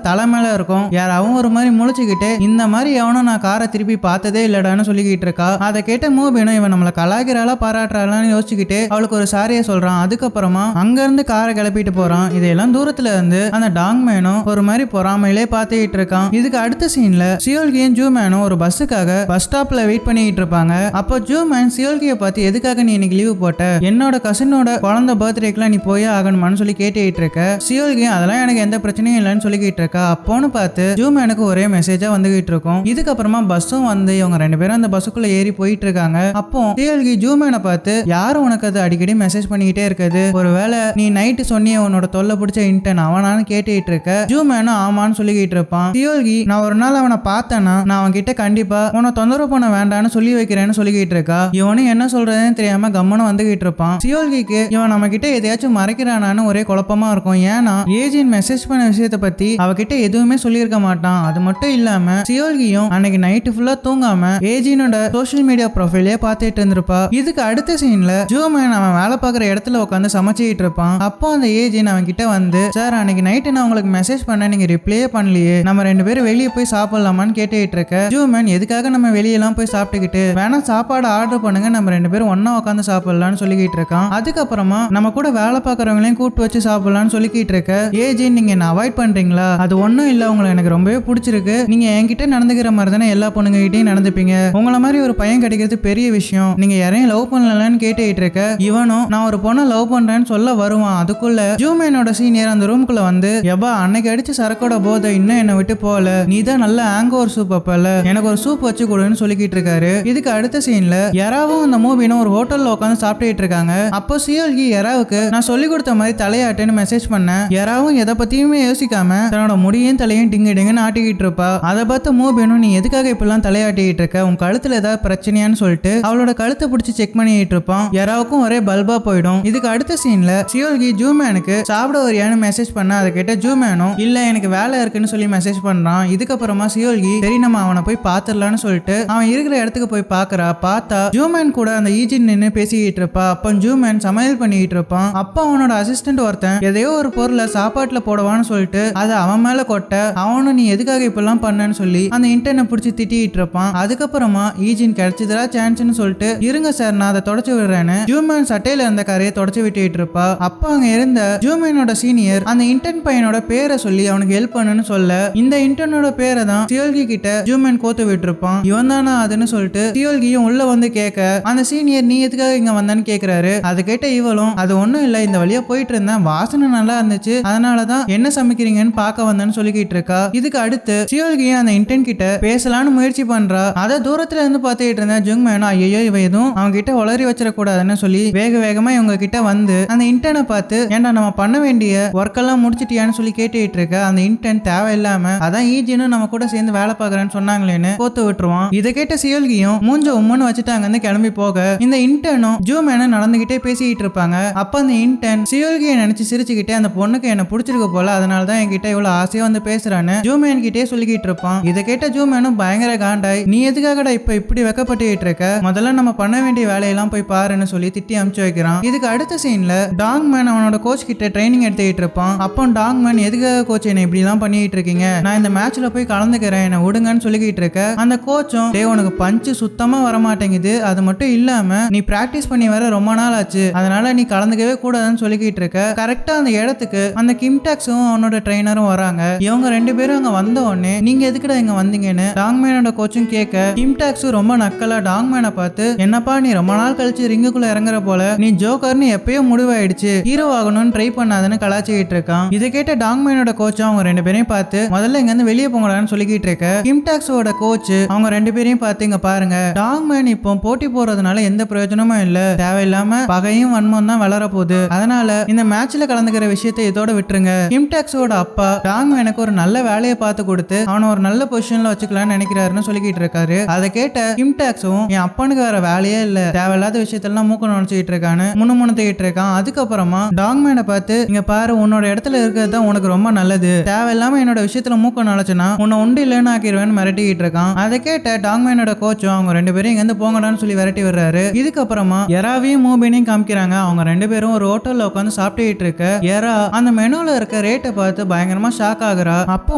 தலை மேல இருக்கும். யாராவும் ஒரு மாதிரி முழிச்சுக்கிட்டு இந்த மாதிரி எவனும் நான் காரை திருப்பி பார்த்ததே இல்லடான்னு சொல்லிக்கிட்டு இருக்கா. அதை கேட்ட மூபினும் இவன் நம்மளை கலாய்கிறாளா பாராட்டுறாளான்னு யோசிச்சுக்கிட்டு அவளுக்கு ஒரு சாரியை சொல்றான். அதுக்கப்புறமா அங்க இருந்து காரை கிளப்பிட்டு போறான். இதெல்லாம் தூரத்துல இருந்து அந்த டாங்மேனும் ஒரு மாதிரி பொறாமையிலே பார்த்துக்கிட்டு இருக்கான். இதுக்கு அடுத்த சீன்ல சியோல்கியும் ஜூமேனும் ஒரு பஸ்ஸுக்காக பஸ் ஸ்டாப்ல வெயிட் பண்ணிட்டு இருப்பாங்க. அப்போ ஜூமேன் சியோல்கியை பார்த்து எதுக்காக நீ இன்னைக்கு லீவு போட்ட, என்னோட கசினோட குழந்தை பர்த்டேக்குலாம் நீ போயே ஆகணுமான்னு சொல்லி கேட்டுக்கிட்டு இருக்க. சியோல்கியும் அதெல்லாம் எனக்கு எந்த பிரச்சனையும் இல்லைன்னு சொல்லிக்கிட்டு இருக்கா. அப்போன்னு பார்த்து ஜூமேனுக்கு ஒரே மெசேஜா வந்துகிட்டு இருக்கும். இதுக்கப்புறமா பஸ்ஸும் வந்து இவங்க 2 பேரும் அந்த பஸ்ஸுக்குள்ள ஏறி போயிட்டு இருக்காங்க. அப்போ சியோல்கி ஜூமேனை பார்த்து யாரும் உனக்கு அது அடிக்கடி மெசேஜ் பண்ணிக்கிட்டே இருக்குது, ஒருவேளை நீ நைட்டு சொன்னிய உன்னோட தொல்லை பிடிச்ச இன்டர்ன் அவனான்னு கேட்டுக்கிட்டு இருக்க. ஜூமேனும் ஆமான்னு சொல்லிக்கிட்டு இருப்பான். சியோல்கி நான் ஒரு நாள் அவனை பார்த்தேன்னா நான் அவன் கிட்ட கண்டிப்பா உன்னை தொந்தரவு பண்ண வேண்டான்னு சொல்லி வைக்கிறேன்னு சொல்லிக்கிட்டு இருக்கா. இவனும் என்ன சொல்றதுன்னு தெரியாம கம்மனும் வந்துகிட்டு இருப்பான். சியோல்கிக்கு இவன் நம்ம கிட்ட எதையாச்சும் மறைக்கிறானான்னு ஒரே குழப்பமா இருக்கும். ஏன்னா ஏஜின் மெசேஜ் பண்ண விஷயத்த பத்தி அவகிட்ட எதுவுமே சொல்லியிருக்க மாட்டான். அது மட்டும் இல்லாம சியோல்கியும் அன்னைக்கு நைட்டு ஃபுல்லா தூங்காம ஏஜினோட சோஷியல் மீடியா ப்ரொஃபைலே பார்த்துட்டு இருந்திருப்பா. இதுக்கு அடுத்த சீன்ல ஜூமேன் அவன் வேலை பார்க்குற இடத்துல உட்காந்து சமைச்சிட்டு இருப்பான். அப்போ அந்த ஏஜின் அவன் கிட்ட வந்து, சார் அன்னைக்கு நைட்டு நான் உங்களுக்கு மெசேஜ் பண்ண நீங்க ரிப்ளையே பண்ணலையே, நம்ம 2 பேரும் வெளியே போய் சாப்பிடலாமான்னு கேட்டுட்டு இருக்க. ஜூமேன் எதுக்காக நம்ம வெளியெல்லாம் போய் சாப்பிட்டுக்கிட்டு, வேணா சாப்பாடு ஆர்டர் பண்ணுங்க, நம்ம 2 பேரும் ஒன்னா உட்காந்து சாப்பிடலாம்னு சொல்லிக்கிட்டு இருக்கான். அதுக்கப்புறமா நம்ம கூட வேலை பார்க்குறவங்களையும் கூப்பிட்டு வச்சு சாப்பிடலாம்னு சொல்லிக்கிட்டு இருக்க. ஏஜின் நீங்க என்ன அவாய்ட் பண்றீங்களா, அது ஒன்றும் இல்லை, உங்களை எனக்கு ரொம்பவே பிடிச்சிருக்கு, நீங்க என்கிட்ட நடந்துக்கிற மாதிரி தானே எல்லா பொண்ணுங்கிட்டையும் நடந்துப்பீங்க, உங்களை மாதிரி ஒரு பையன் கிடைக்கிறது பெரிய விஷயம், நீங்க யாரையும் லவ் பண்ணலன்னு கேட்டுக்கிட்டு இருக்க. இவனும் நான் ஒரு பொண்ணை லவ் பண்றேன்னு சொல்ல வருவான். அதுக்குள்ள ஜூமேனோட சீனியர் அந்த ரூம்குள்ள வந்து, எபா அன்னைக்கு அடிச்ச சரக்கோட போதை இன்னும் என்ன விட்டு போகல, நீ தான் நல்ல ஆங்கோர் சூப் அப்பல, எனக்கு ஒரு சூப் வச்சு கொடுன்னு சொல்லிக்கிட்டு இருக்காரு. இதுக்கு அடுத்த சீன்ல யாராவும் அந்த மூவினும் ஒரு ஹோட்டல்ல உட்காந்து சாப்பிட்டுட்டு இருக்காங்க. அப்போ சியோல்கி யாராவுக்கு நான் சொல்லி கொடுத்த மாதிரி தலையாட்டுன்னு மெசேஜ் பண்ண. யாராவும் எதை பத்தியுமே யோசிக்காம தன்னோட முடியும் தலையும் டிங்கு டிங்குன்னு ஆட்டிக்கிட்டு இருப்பா. அதை பார்த்த மூவினும் நீ எதுக்காக இப்பெல்லாம் தலையாட்டிக்கிட்டு இருக்க, உன் கழுத்துல ஏதாவது பிரச்சனையான்னு சொல்லிட்டு அவளோட கழுத்தை பிடிச்சி செக் பண்ணிட்டு இருப்பான். யாராவுக்கும் ஒரே பல்பா போயிடும். இதுக்கு அடுத்த சீன்ல சியோல்கி ஜூமேனுக்கு சாப்பிட வரியான்னு மெசேஜ் பண்ண. அதை கேட்ட ஜூமேனும் இல்ல எனக்கு வேலை இருக்குன்னு சொல்லி மெசேஜ் பண்றான். இதுக்கப்புறமா சியோல்கி சரி நம்ம அவனை போய் பாத்துடலான்னு சொல்லிட்டு அவன் இருக்கிற இடத்துக்கு போய் பாக்குறா. பார்த்தா ஜூமேன் கூட அந்த ஈஜின் நின்று பேசிக்கிட்டு இருப்பா. அப்ப ஜூமேன் சமையல் பண்ணிட்டு இருப்பான். அப்ப அவனோட அசிஸ்டன்ட் ஒருத்தன் எதையோ ஒரு பொருளை சாப்பாட்டுல போடுவான்னு சொல்லிட்டு அதை அவன் மேல கொட்ட, அவனும் நீ எதுக்காக இப்பெல்லாம் பண்ணன்னு சொல்லி அந்த இன்டர்னை பிடிச்சி திட்டிட்டு இருப்பான். அதுக்கப்புறமா ஈஜின் கிடைச்சதா சான்ஸ்னு சொல்லிட்டு இருங்க சார் நான் அதை தொடச்சு விடுறேன்னு ஜூமேன் சட்டையில இருந்த கரையை தொடச்சு விட்டுட்டு இருப்பா. அப்ப அங்க இருந்த ஜூமேனோட சீனியர் அந்த இன்டர்ன் பையனோட பேரை சொல்லி அவனுக்கு ஹெல்ப் பண்ணுன்னு சொல்ல, இந்த இன்டர்னோட பேரை தான் சியோல்கி கிட்ட ஜூமேன் கோத்து விட்டுருப்பான். இவன் தானா அதுன்னு சொல்லிட்டு சியோல்கியும் உள்ள வந்து கேட்க, அந்த சீனியர் நீ எதுக்காக இங்க வந்தான்னு கேக்குறாரு. அதை கேட்ட இவளும் அது ஒண்ணும் இல்ல, இந்த வழியா போயிட்டு இருந்தேன், வாசனை நல்லா இருந்துச்சு, அதனாலதான் என்ன சமைக்கிறீங்கன்னு பார்க்க வந்தேன்னு சொல்லிக்கிட்டு இருக்கா. இதுக்கு அடுத்து சியோல்கியும் அந்த இன்டர்ன் கிட்ட பேசலான்னு முயற்சி பண்றா. அதை தூரத்துல இருந்து பார்த்துட்டு இருந்த ஜூங்மேனும் ஐயோ இவ எதுவும் அவங்க கிட்ட உளறி வச்சிடக்கூடாதுன்னு சொல்லி வேக வேகமா இவங்க கிட்ட வந்து அந்த இன்டர்னை பார்த்து ஏன்டா நம்ம பண்ண வேண்டிய ஒர்க் எல்லாம் முடிச்சிட்டியான்னு சொல்லி கேட்டுட்டு இருக்க. அந்த இன்டர்ன் தேவையில்லாம அதான் ஈஜினும் நம்ம கூட சேர்ந்து வேலை பார்க்கறேன்னு சொன்னாங்களேன்னு கோத்து விட்டுருவான். இதை கேட்ட சியோல்கியும் மூஞ்ச உம்முன்னு வச்சுட்டு அங்க இருந்து கிளம்பி போக, இந்த இன்டர்னும் ஜூமேனும் நடந்துகிட்டே பேசிக்கிட்டு இருப்பாங்க. அப்ப அந்த இன்டர்ன் சியோல்கியை நினைச்சு சிரிச்சுக்கிட்டே அந்த பொண்ணுக்கு என்ன பிடிச்சிருக்க போல, அதனாலதான் என்கிட்ட இவ்வளவு ஆசையா வந்து பேசுறான்னு ஜூமேன் கிட்டே சொல்லிக்கிட்டு இருப்பான். இதை கேட்ட ஜூமேனும் பயங்கர காண்டாய் நீ எதுக்காகடா இப்ப இப்படி வெக்கப்பட்டுக்கிட்டு இருக்க, முதல்ல நம்ம பண்ண வேண்டிய வேலையெல்லாம் போய் பாருன்னு சொல்லி திட்டி அமுச்சு வைக்கிறான். இதுக்கு அடுத்த சீன்ல டாங்மேன் அவனோட கோச் கிட்ட ட்ரைனிங் எடுத்துக்கிட்டு இருப்பான். அப்போ டாங்மேன் எதுக்காக கோச் என்ன இப்படி எல்லாம் பண்ணிட்டு இருக்கீங்க, நான் இந்த மேட்ச்ல போய் கலந்துக்கிறேன் என்ன விடுங்கன்னு சொல்லிக்கிட்டு இருக்க. அந்த கோச்சும் டே உனக்கு பஞ்சு சுத்தமா வரமாட்டேங்குது, அது மட்டும் இல்லாம நீ பிராக்டிஸ் பண்ணி வர ரொம்ப நாள் ஆச்சு, அதனால நீ கலந்துக்கவே கூடாதுன்னு சொல்லிக்கிட்டு இருக்க. கரெக்டா அந்த இடத்துக்கு அந்த கிம்டாக்ஸும் அவனோட ட்ரைனரும் வராங்க. இவங்க 2 பேரும் அங்க வந்த உடனே நீங்க எதுக்குடா இங்க வந்தீங்கன்னு டாங்மேனோட கோச்சும் கேட்க, கிம்டாக்ஸும் ரொம்ப நக்கலா டாங்மேனை பார்த்து என்னப்பா நீ ரொம்ப நாள் கழிச்சு ரிங்குக்குள்ள இறங்குற போல, நீ ஜோக்கர்னு எப்பயோ முடிவாயிடுச்சு, ஹீரோ ஆகணும்னு ட்ரை பண்ணாதுன்னு கலாச்சிக்கிட்டு இருக்கான். இதை கேட்ட டாங்மேனோட கோச்சும் அவங்க 2 பேரையும் பார்த்து முதல்ல இங்க இருந்து வெளியே போங்கடான்னு சொல்லிக்கிட்டு இருக்க. கிம்டாக்ஸோட கோச் அவங்க 2 பேரையும் பார்த்து இங்க பாருங்க, டாங்மேன் இப்போ போட்டி போறதுனால எந்த பிரயோஜனமும் இல்ல, தேவையில்லாம பகையும் வன்மம் தான் வளர போகுது, அதனால இந்த மேட்ச்ல கலந்துக்கிற விஷயத்தை இதோட விட்டுருங்க. கிம்டாக்ஸோட அப்பா டாங்மேனுக்கு ஒரு நல்ல வேலையை பார்த்து கொடுத்து அவனை ஒரு நல்ல பொசிஷன்ல வச்சுக்கலாம்னு நினைக்கிறாருன்னு சொல்லிக்கிட்டு இருக்காரு. அதை கேட்ட கிம்டாக்ஸும் என் அப்பனுக்கு வேற வேலையே இல்ல, தேவையில்லாத விஷயத்தெல்லாம் மூக்க நுழைச்சிட்டு இருக்கான்னு முணுமுணுத்திட்டு இருக்கான். அதுக்கப்புறமா டாங்மேனை பார்த்து இங்க பாரு உன்னோட இடத்துல இருக்கிறது தான் உனக்கு ரொம்ப நல்லது, தேவையில்லாம என்னோட விஷயத்துல மூக்க நுழைச்சுனா உன்னை உண்டு இல்லைன்னு ஆக்கிடுவேன்னு மிரட்டிக்கிட்டு இருக்கான். அதை கேட்ட டாங்மேனோட கோச்சும் அவங்க 2 பேரும் இங்க இருந்து போங்கடான்னு சொல்லி விரட்டி விடுறாரு. இதுக்கப்புறமா எராவையும் மூபினையும் காமிக்கிறாங்க. அவங்க 2 பேரும் ஒரு ஹோட்டல்ல உட்காந்து சாப்பிட்டுட்டு இருக்க ஏரா அந்த மெனுல இருக்க ரேட்டை பார்த்து பயங்கரமா ஷாக் ஆகுறா. அப்போ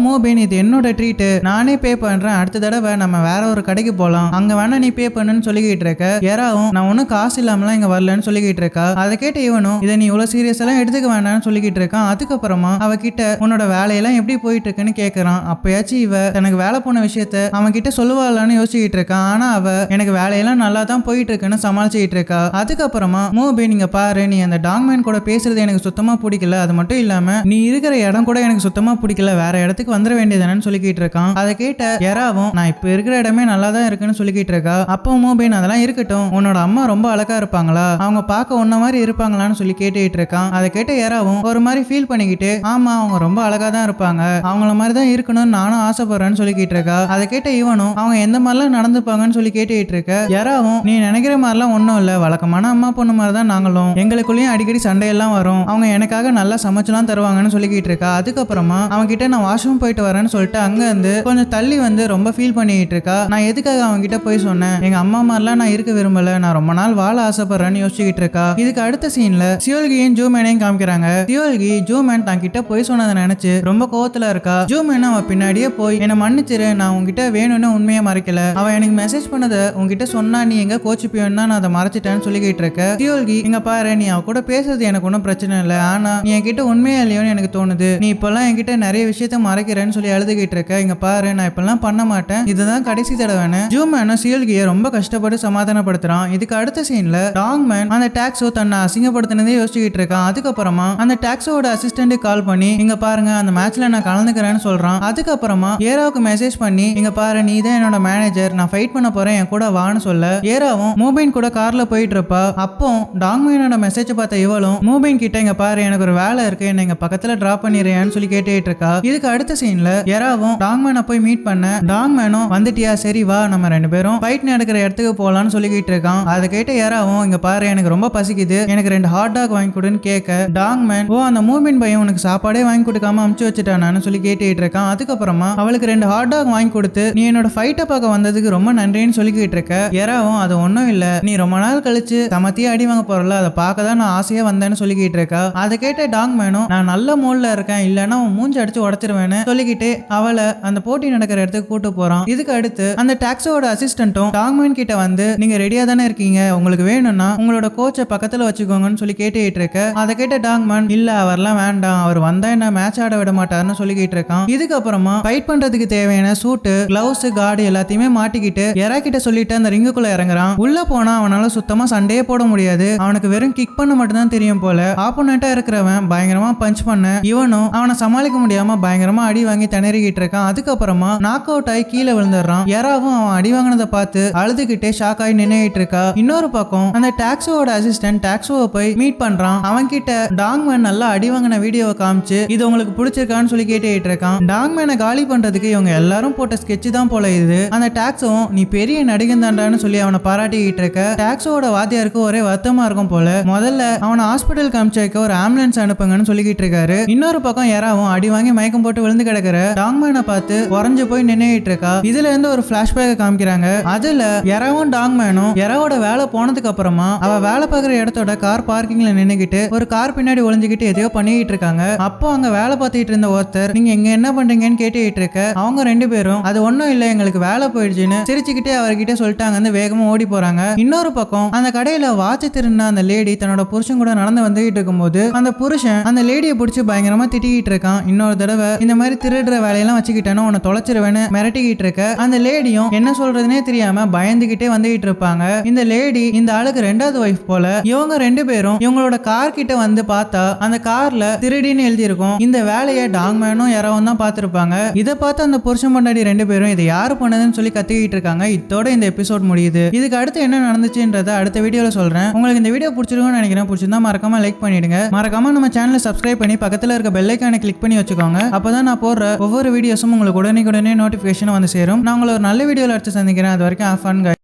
மோபின் இது என்னோட ட்ரீட், நானே பே பண்றேன், அடுத்த தடவை நம்ம வேற ஒரு கடைக்கு போலாம், அங்க வேணா நீ பே பண்ணுன்னு சொல்லிக்கிட்டு இருக்க. ஏராவும் நான் ஒன்னும் காசு இல்லாமலாம் இங்க வரலன்னு சொல்லிக்கிட்டு இருக்கா. அதை கேட்ட இவனும் இதை நீ இவ்வளவு சீரியஸ் எல்லாம் எடுத்துக்க வேண்டாம்னு சொல்லிக்கிட்டு இருக்கான். அதுக்கப்புறமா அவகிட்ட உன்னோட வேலையெல்லாம் எப்படி போயிட்டு இருக்குன்னு கேக்குறான். அப்பயாச்சும் இவ தனக்கு வேலை போன விஷயத்த அவன் கிட்ட சொல்லுவாளான்னு யோசிச்சுக்கிட்டு இருக்கான். ஆனா அவ எனக்கு வேலையெல்லாம் நல்லா தான் போயிட்டு இருக்குன்னு சமாளிச்சுக்கிட்டு இருக்கா. அதுக்கப்புறமா மோபின் நீங்க பாரு, நீ அந்த டாங்மேன் கூட பேசுறது எனக்கு சுத்தமா பிடிக்கல, அது மட்டும் இல்லாம நீ இருக்கிற இடம் கூட எனக்கு சுத்தமா பிடிக்கல, வேற இடத்துக்கு வந்துட வேண்டியதானு சொல்லிக்கிட்டு இருக்கான். அதை கேட்ட யாராவும் நான் இப்ப இருக்கிற இடமே நல்லா தான் இருக்குன்னு சொல்லிக்கிட்டு இருக்கா. அப்போ மோபின் அதெல்லாம் இருக்கட்டும், உன்னோட அம்மா ரொம்ப அழகா இருப்பாங்களா, அவங்க பார்க்க உன்ன மாதிரி இருப்பாங்களான்னு சொல்லி கேட்டுக்கிட்டு இருக்கான். அதை கேட்ட யாராவும் ஒரு மாதிரி ஃபீல் பண்ணிக்கிட்டு ஆமா அவங்க ரொம்ப அழகா தான் இருப்பாங்க, அவங்கள மாதிரி தான் இருக்கணும்னு நானும் ஆசைப்படுறேன்னு சொல்லிக்கிட்டு இருக்கா. அதை கேட்ட இவனும் அவங்க எந்த மாதிரிலாம் நடந்துப்பாங்கன்னு சொல்லி கேட்டுக்கிட்டு இருக்க. யாராவும் நீ நினைக்கிற மாதிரிலாம் ஒன்றும் இல்லை, வழக்கமான அம்மா பொண்ணு மாதிரி தான் நாங்களும், எங்களுக்குள்ளேயும் அடிக்கடி சண்டையெல்லாம் வரும், அவங்க எனக்காக நல்லா சமைச்சுலாம் தருவாங்கன்னு சொல்லிக்கிட்டு இருக்கா. அதுக்கப்புறமா அவங்க கிட்ட நான் வாஷ்ரூம் போயிட்டு வரேன்னு சொல்லிட்டு அங்க இருந்து கொஞ்சம் தள்ளி வந்து ரொம்ப ஃபீல் பண்ணிட்டு இருக்கா. நான் எதுக்காக அவங்க கிட்ட போய் சொன்னேன், எங்க அம்மா மாதிரிலாம் நான் இருக்க விரும்பல, நான் ரொம்ப நாள் வாழ ஆசைப்படுறேன்னு யோசிச்சுக்கிட்டு இருக்கா. இதுக்கு அடுத்த சீன்ல சியோல்கியும் ஜூமேனையும் காமிக்கிறாங்க. சியோல்கி ஜூமேன் தான் கிட்ட போய் சொன்னதை நினைச்சு ரொம்ப கோவத்துல இருக்கா. ஜூமேன் அவன் பின்னாடியே போய் என்ன மன்னிச்சிரு, நான் உங்ககிட்ட வேணும்னு உண்மையை மறைக்கல, அவன் எனக்கு மெசேஜ் பண்ணதை உங்ககிட்ட சொன்னா நீ எங்க கோச்சுப்பியோன்னா நான் அதை மறைச்சிட்டேன்னு சொல்லிக்கிட்டு இருக்க. சியோல்கி இங்க பாரு, நீ அவ கூட பேசுறது எனக்கு ஒன்றும் பிரச்சனை இல்லை, ஆனா நீ என்கிட்ட உண்மையா இல்லையோன்னு எனக்கு தோணுது, நீ இப்பெல்லாம் என்கிட்ட நிறைய விஷயத்த மறைக்கிறேன்னு சொல்லி எழுதுகிட்டு இருக்க. இங்க பாரு, நான் இப்பெல்லாம் பண்ண மாட்டேன், இதுதான் கடைசி தடவைன்னு ஜூமேனும் சியோல்கியை ரொம்ப கஷ்டப்பட்டு சமாதானப்படுத்துறான். இதுக்கு அடுத்த சீன்ல டாங்மேன் அந்த டாக்ஸோ தன்னை அசிங்கப்படுத்தினதே யோசிச்சுக்கிட்டு இருக்கான். அதுக்கப்புறமா அந்த டாக்ஸோட அசிஸ்டன்ட் கால் பண்ணி இங்க பாருங்க அந்த மேட்ச்ல நான் கலந்துக்கிறேன்னு சொல்றான். அதுக்கப்புறமா ஏராவுக்கு மெசேஜ் பண்ணி இங்க பாரு நீ தான் என்னோட மேனேஜர், நான் ஃபைட் பண்ண போறேன், என் கூட வான்னு சொல்ல ஏராவும் மோபின் கூட கார்ல போயிட்டு இருப்பா. அப்போ டாங்மேனோட மெசேஜ் பார்த்த இவளும் மோபின் கிட்ட இங்க பாரு எனக்கு ஒரு வேலை இருக்கு, என்ன இங்க பக்கத்துல டிராப் பண்ணிடுறேன்னு சொல்லி கேட்டுட்டு இருக்கா. இதுக்கு அடுத்த சீன்ல ஏராவும் டாங்மேனை போய் மீட் பண்ண டாங்மேனும் வந்துட்டியா, சரி வா நம்ம ரெண்டு பேரும் ஃபைட் நடக்கிற இடத்துக்கு போலான்னு சொல்லிக்கிட்டு இருக்கான். அதை கேட்ட யாராவும் இங்க பாரு எனக்கு ரொம்ப பசிக்குது, எனக்கு 2 ஹாட் டாக் வாங்கி கொடுன்னு கேட்க டாங்மேன் ஓ அந்த மூமின் பையன் உனக்கு சாப்பாடே வாங்கி கொடுக்காம அமுச்சு வச்சுட்டானு சொல்லி கேட்டுட்டு இருக்கான். அதுக்கப்புறமா அவளுக்கு 2 ஹாட் டாக் வாங்கி கொடுத்து நீ என்னோட ஃபைட்டை பார்க்க வந்ததுக்கு ரொம்ப நன்றின்னு சொல்லிக்கிட்டு இருக்க. யாராவும் அது ஒன்றும் இல்லை, நீ ரொம்ப நாள் கழிச்சு சமத்தியா அடி வாங்க போறல, அதை பார்க்க தான் நான் ஆசையா வந்தேன்னு சொல்லிக்கிட்டு இருக்கா. அதை கேட்ட டாங்மேனும் நான் நல்ல மூட்ல இருக்கேன், இல்லைன்னா உன் மூஞ்சி அடிச்சு உடச்சிருவேன்னு சொல்லிக்கிட்டு அவளை அந்த போட்டி நடக்கிற இடத்துக்கு கூட்டு போறான். இதுக்கு அடுத்து அந்த டாக்ஸோட அசிஸ்டன்ட்டும் டாங்மேன் கிட்ட வந்து நீங்க ரெடியா தானே இருக்கீங்க, உங்களுக்கு வேணும்னா உங்களோட கோச்சை பக்கத்துல வச்சுக்கோங்கன்னு சொல்லி கேட்டுட்டு இருக்க. அதை கேட்ட டாங்மேன் இல்ல அவர்லாம் வேண்டாம், அவர் வந்தா என்ன மேட்ச் ஆட விட மாட்டாருன்னு சொல்லிக்கிட்டு இருக்கான். இதுக்கப்புறமா ஃபைட் பண்றதுக்கு தேவையான சூட்டு கிளவுஸ் கார்டு எல்லாத்தையுமே மாட்டிக்கிட்டு யாரா கிட்ட சொல்லிட்டு அந்த ரிங்குக்குள்ள இறங்குறான். உள்ள போனா அவனால சுத்தமா சண்டையே போட முடியாது, அவனுக்கு வெறும் கிக் பண்ண மட்டும் தான் தெரியும் போல. ஆப்போனண்டா இருக்கிறவன் பயங்கரமா பஞ்ச் பண்ண இவனும் அவனை சமாளிக்க முடியாம பயங்கரமா அடி வாங்கி திணறிக்கிட்டு இருக்கான். அதுக்கப்புறமா நாக் அவுட் ஆகி கீழே விழுந்துடுறான். யாராவும் அவன் அடி வாங்கினதை பார்த்து அழுதுகிட்டே ஷாக் ஆகி நின்னுட்டு இருக்கா. இன்னொரு பக்கம் அந்த டாக்ஸோட அசிஸ்டன்ட் டாக்ஸோவை போய் மீட் பண்றான். அவன் கிட்ட டாங்மேன் நல்லா அடி வாங்கின வீடியோவை காமிச்சு இது உங்களுக்கு பிடிச்சிருக்கான்னு சொல்லி கேட்டுட்டு இருக்கான். டாங்மேனை காலி பண்றதுக்கு இவங்க எல்லாரும் போட்ட ஸ்கெட்ச் தான் போல இது. அந்த டாக்ஸும் நீ பெரிய நடிகன் தாண்டான்னு சொல்லி அவனை பாராட்டிக்கிட்டு இருக்க. டாக்ஸோட வாத்தியாருக்கு ஒரே வருத்தமா இருக்கும் போல, முதல்ல அவனை ஹாஸ்பிட்டல் காமிச்சு வைக்க ஒரு ஆம்புலன்ஸ் அனுப்புங்கன்னு சொல்லிக்கிட்டு இருக்காரு. இன்னொரு பக்கம் யாராவும் அடி வாங்கி மயக்கம் போட்டு விழுந்து கிடக்குற டாங்மேனை பார்த்து உறைஞ்சு போய் நின்னுட்டு இருக்கா. இதுல இருந்து ஒரு பிளாஷ்பேக் காமிக்கிறாங்க. அதுல யாராவும் டாங்மேனும் யாராவோட வேலை போனதுக்கு அப்புறமா அவ வேலை பார்க்குற இடத்தோட கார் பார்க்கிங்ல நின்னுகிட்டு ஒரு கார் பின்னாடி ஒளிஞ்சுக்கிட்டு எதையோ பண்ணிட்டு இருக்காங்க. அப்போ அங்க வேலை பார்த்துட்டு இருந்த ஒருத்தர் நீங்க எங்க என்ன பண்றீங்கன்னு கேட்டுட்டு இருக்க. அவங்க 2 பேரும் அது ஒன்னும் இல்ல எங்களுக்கு வேலை போயிடுச்சுன்னு சிரிச்சுக்கிட்டே அவர்கிட்ட சொல்லிட்டாங்க, வேகமா ஓடி போறாங்க. இன்னொரு பக்கம் அந்த கடையில வாட்ச் திருந்த அந்த லேடி தன்னோட புருஷன் கூட நடந்து வந்துகிட்டு இருக்கும்போது அந்த புருஷன் அந்த லேடியை பிடிச்சி பயங்கரமா திட்டிக்கிட்டு இருக்கான். இன்னொரு தடவை இந்த மாதிரி திருடுற வேலையெல்லாம் வச்சுக்கிட்டானோ உன்னை தொலைச்சிருவேன்னு மிரட்டிக்கிட்டு இருக்க. அந்த லேடியும் என்ன சொல்றதுனே தெரியாம பயந்துகிட்டே வந்துகிட்டு இருப்பாங்க. இந்த லேடி இந்த ஆளுக்கு 2வது வைஃப் போல. இவங்க 2 பேரும் இவங்களோட கார் கிட்ட வந்து பார்த்தா அந்த கார்ல திருடின்னு எழுதி இருக்கும். இந்த வேலையை டாங்மேனும் யாராவும் தான் பார்த்திருப்பாங்க. இதை பார்த்து அந்த புருஷன் பொண்டாடி 2 பேரும் இதை யாரு பண்ணதுன்னு சொல்லி கத்திக்கிட்டு இருக்காங்க. இதோட இந்த எபிசோட் முடியுது. இதுக்கு அடுத்து என்ன நடந்துச்சுன்றத அடுத்த வீடியோல சொல்றேன். உங்களுக்கு இந்த வீடியோ பிடிச்சிருக்கும்னு நினைக்கிறேன். பிடிச்சிருந்தா மறக்காம லைக் பண்ணிடுங்க. மறக்காம நம்ம சேனலை சப்ஸ்கிரைப் பண்ணி பக்கத்துல இருக்க பெல் ஐகானை கிளிக் பண்ணி வச்சுக்கோங்க. அப்பதான் நான் போடுற ஒவ்வொரு வீடியோஸும் உங்களுக்கு உடனே நோட்டிபிகேஷன் வந்து சேரும். நான் உங்களை ஒரு நல்ல வீடியோல அடுத்து சந்திக்கிறேன். அது வரைக்கும் ஹேவ் ஃபன்.